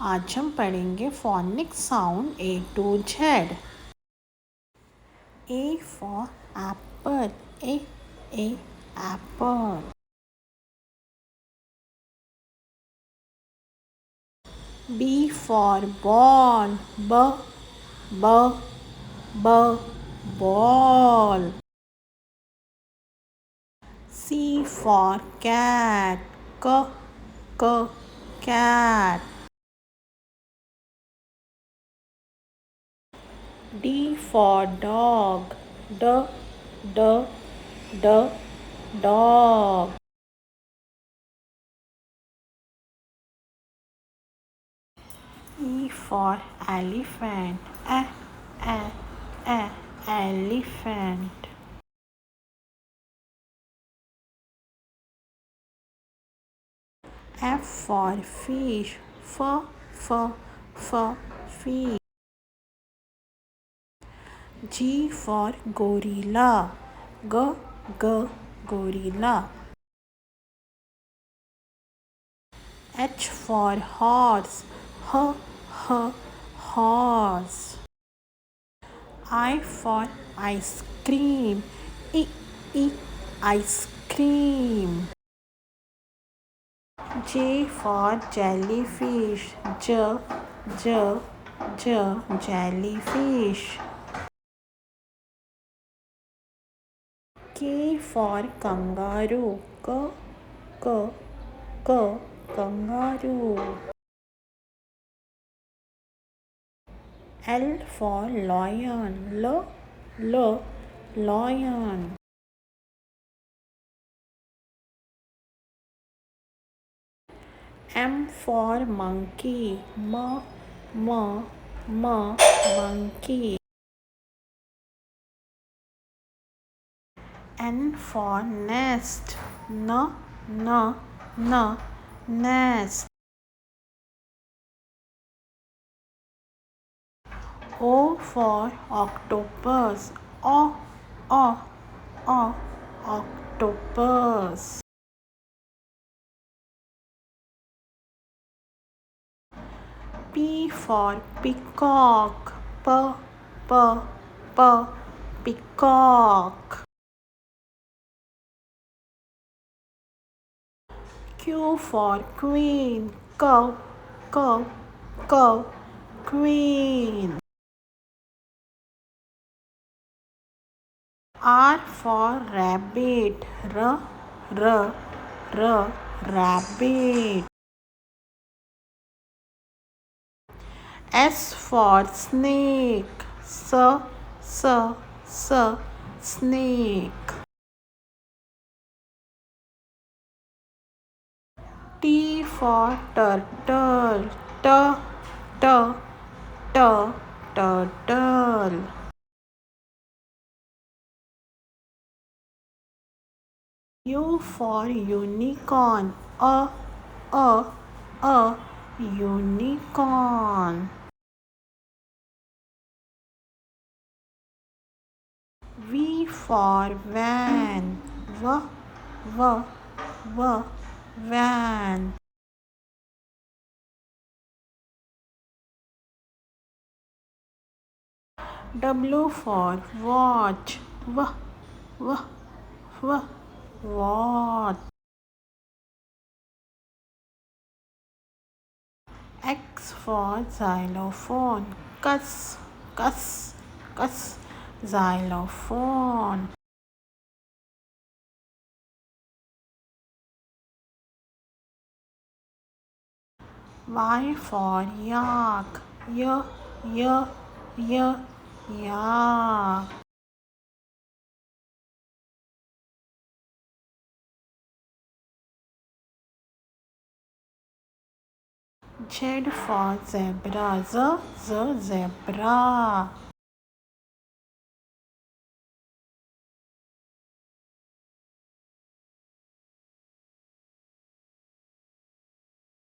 आज हम पढ़ेंगे phonic sound A to Z. A for apple, A apple. B for ball, ब ball. C for cat, cat. D for dog, d dog. E for elephant, elephant. F for fish, fish. G for gorilla, gorilla. H for horse, horse. I for ice cream, ice cream. J for jellyfish, jellyfish. K for kangaroo, kangaroo. L for lion, lion. M for monkey, monkey. N for nest, nest. O for octopus, octopus. P for peacock, peacock. Q for queen, queen. R for rabbit, rabbit. S for snake, snake. T for turtle, turtle. U for unicorn, unicorn. V for van, van. W for watch, watch. X for xylophone, xylophone. Y for yak, yak. Z for zebra, zebra.